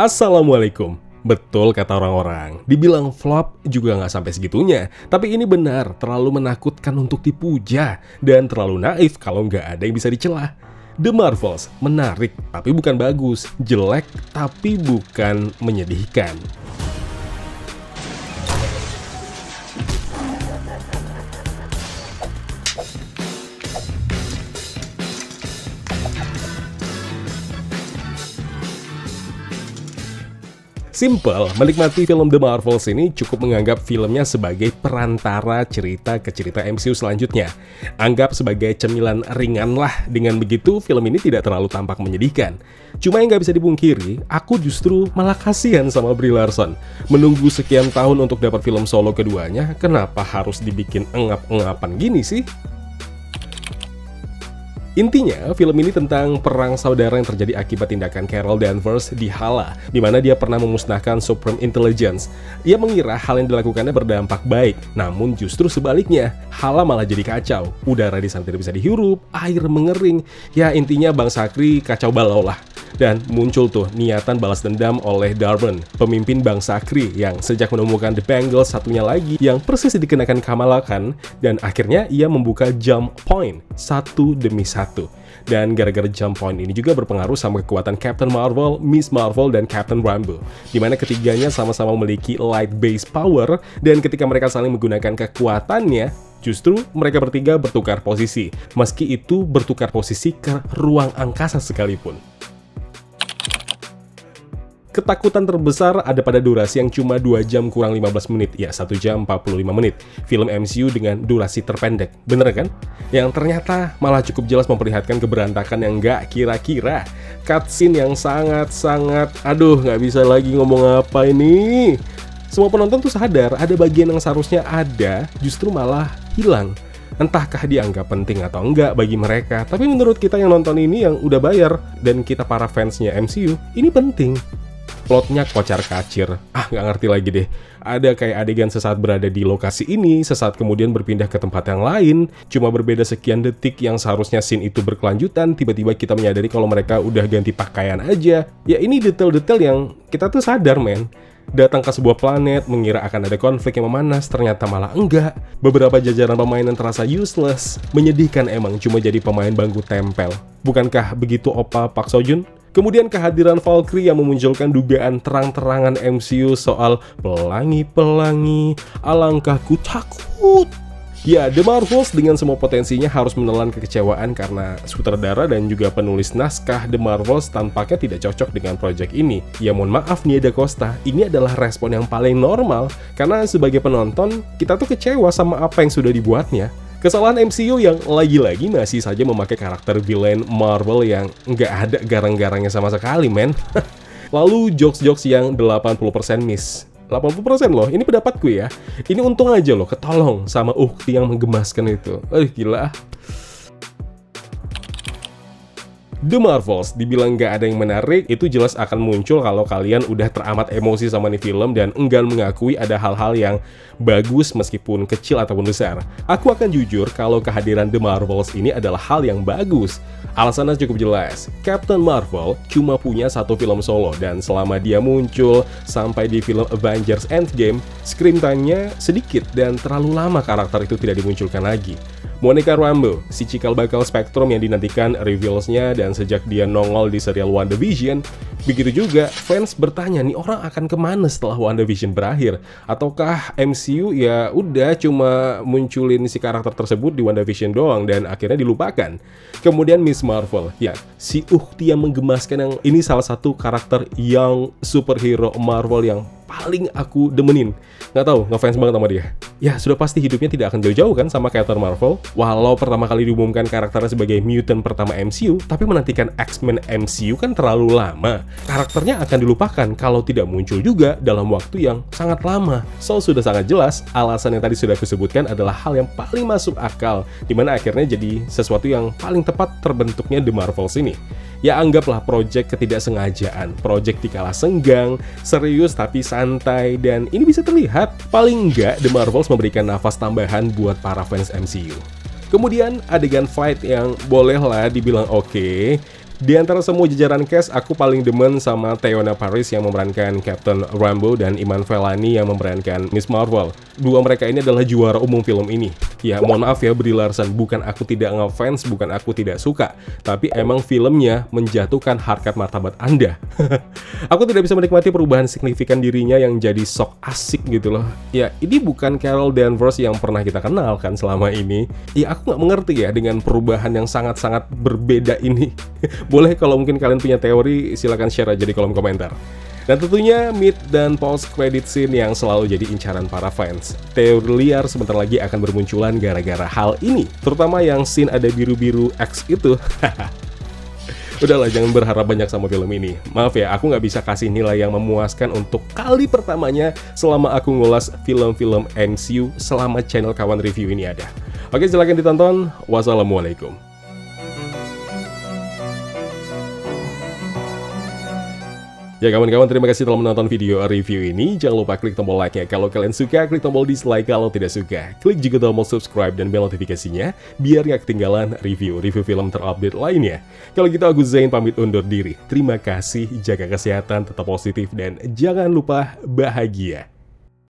Assalamualaikum. Betul kata orang-orang, dibilang flop juga nggak sampai segitunya. Tapi ini benar, terlalu menakutkan untuk dipuja dan terlalu naif kalau nggak ada yang bisa dicela. The Marvels menarik, tapi bukan bagus. Jelek, tapi bukan menyedihkan. Simple, menikmati film The Marvels ini cukup menganggap filmnya sebagai perantara cerita ke cerita MCU selanjutnya. Anggap sebagai cemilan ringan lah, dengan begitu film ini tidak terlalu tampak menyedihkan. Cuma yang nggak bisa dipungkiri, aku justru malah kasihan sama Brie Larson. Menunggu sekian tahun untuk dapat film solo keduanya, kenapa harus dibikin engap-engapan gini sih? Intinya, film ini tentang perang saudara yang terjadi akibat tindakan Carol Danvers di Hala, di mana dia pernah memusnahkan Supreme Intelligence. Ia mengira hal yang dilakukannya berdampak baik, namun justru sebaliknya, Hala malah jadi kacau. Udara di sana tidak bisa dihirup, air mengering, ya intinya Bang Sakri kacau balau lah. Dan muncul tuh niatan balas dendam oleh Darwin, pemimpin Bang Sakri yang sejak menemukan The Bangles satunya lagi yang persis dikenakan Kamala Khan, dan akhirnya ia membuka jump point satu demi satu. Dan gara-gara jump point ini juga berpengaruh sama kekuatan Captain Marvel, Miss Marvel, dan Captain Rambeau, dimana ketiganya sama-sama memiliki light base power, dan ketika mereka saling menggunakan kekuatannya, justru mereka bertiga bertukar posisi, meski itu bertukar posisi ke ruang angkasa sekalipun. Ketakutan terbesar ada pada durasi yang cuma 2 jam kurang 15 menit, ya 1 jam 45 menit. Film MCU dengan durasi terpendek, bener kan? Yang ternyata malah cukup jelas memperlihatkan keberantakan yang nggak kira-kira. Cutscene yang sangat-sangat, aduh nggak bisa lagi ngomong apa ini. Semua penonton tuh sadar ada bagian yang seharusnya ada, justru malah hilang. Entahkah dianggap penting atau enggak bagi mereka, tapi menurut kita yang nonton ini yang udah bayar, dan kita para fansnya MCU, ini penting. Plotnya kocar-kacir, nggak ngerti lagi deh. Ada kayak adegan sesaat berada di lokasi ini, sesaat kemudian berpindah ke tempat yang lain, cuma berbeda sekian detik yang seharusnya scene itu berkelanjutan, tiba-tiba kita menyadari kalau mereka udah ganti pakaian aja. Ya ini detail-detail yang kita tuh sadar men. Datang ke sebuah planet, mengira akan ada konflik yang memanas, ternyata malah enggak. Beberapa jajaran pemain yang terasa useless. Menyedihkan emang cuma jadi pemain bangku tempel. Bukankah begitu Opa Park Seo Joon? Kemudian kehadiran Valkyrie yang memunculkan dugaan terang-terangan MCU soal pelangi-pelangi, alangkah ku takut. Ya, The Marvels dengan semua potensinya harus menelan kekecewaan karena sutradara dan juga penulis naskah The Marvels tampaknya tidak cocok dengan proyek ini. Ya mohon maaf nih Da Costa, ini adalah respon yang paling normal karena sebagai penonton, kita tuh kecewa sama apa yang sudah dibuatnya. Kesalahan MCU yang lagi-lagi masih saja memakai karakter villain Marvel yang nggak ada garang-garangnya sama sekali, men. Lalu jokes-jokes yang 80% miss. 80% loh, ini pendapatku ya. Ini untung aja loh, ketolong sama ukti yang menggemaskan itu. Gila. The Marvels dibilang nggak ada yang menarik, itu jelas akan muncul kalau kalian udah teramat emosi sama nih film dan enggan mengakui ada hal-hal yang bagus meskipun kecil ataupun besar. Aku akan jujur kalau kehadiran The Marvels ini adalah hal yang bagus. Alasannya cukup jelas, Captain Marvel cuma punya satu film solo dan selama dia muncul sampai di film Avengers Endgame, screen time-nya sedikit dan terlalu lama karakter itu tidak dimunculkan lagi. Monica Rambeau, si cikal bakal Spectrum yang dinantikan reveals-nya dan sejak dia nongol di serial WandaVision, begitu juga fans bertanya nih orang akan kemana setelah WandaVision berakhir? Ataukah MCU ya udah cuma munculin si karakter tersebut di WandaVision doang dan akhirnya dilupakan? Kemudian Miss Marvel, ya si ukti yang menggemaskan yang ini salah satu karakter yang superhero Marvel yang paling aku demenin. Nggak tahu, ngefans banget sama dia. Ya, sudah pasti hidupnya tidak akan jauh-jauh kan sama Captain Marvel. Walau pertama kali diumumkan karakternya sebagai mutant pertama MCU, tapi menantikan X-Men MCU kan terlalu lama. Karakternya akan dilupakan kalau tidak muncul juga dalam waktu yang sangat lama. So, sudah sangat jelas, alasan yang tadi sudah aku sebutkan adalah hal yang paling masuk akal, dimana akhirnya jadi sesuatu yang paling tepat terbentuknya The Marvels ini. Ya anggaplah proyek ketidaksengajaan, proyek dikala senggang, serius tapi santai, dan ini bisa terlihat. Paling enggak The Marvels memberikan nafas tambahan buat para fans MCU. Kemudian adegan fight yang bolehlah dibilang oke. Di antara semua jajaran cast, aku paling demen sama Teyonah Parris yang memerankan Captain Rambeau dan Iman Vellani yang memerankan Miss Marvel. Dua mereka ini adalah juara umum film ini. Ya, mohon maaf ya Brie Larson, bukan aku tidak ngefans, bukan aku tidak suka, tapi emang filmnya menjatuhkan harkat martabat Anda. Aku tidak bisa menikmati perubahan signifikan dirinya yang jadi sok asik gitu loh. Ya, ini bukan Carol Danvers yang pernah kita kenal kan selama ini. Ya, aku nggak mengerti ya dengan perubahan yang sangat-sangat berbeda ini. Boleh kalau mungkin kalian punya teori, silahkan share aja di kolom komentar. Dan tentunya mid dan post credit scene yang selalu jadi incaran para fans. Teori liar sebentar lagi akan bermunculan gara-gara hal ini, terutama yang scene ada biru-biru X itu. Udahlah, jangan berharap banyak sama film ini. Maaf ya, aku nggak bisa kasih nilai yang memuaskan untuk kali pertamanya selama aku ngulas film-film MCU selama channel Kawan Review ini ada. Oke, silahkan ditonton. Wassalamualaikum. Ya kawan-kawan, terima kasih telah menonton video review ini. Jangan lupa klik tombol like-nya kalau kalian suka, klik tombol dislike kalau tidak suka. Klik juga tombol subscribe dan bel notifikasinya, biar gak ketinggalan review film terupdate lainnya. Kalau gitu aku Zain pamit undur diri. Terima kasih, jaga kesehatan, tetap positif, dan jangan lupa bahagia.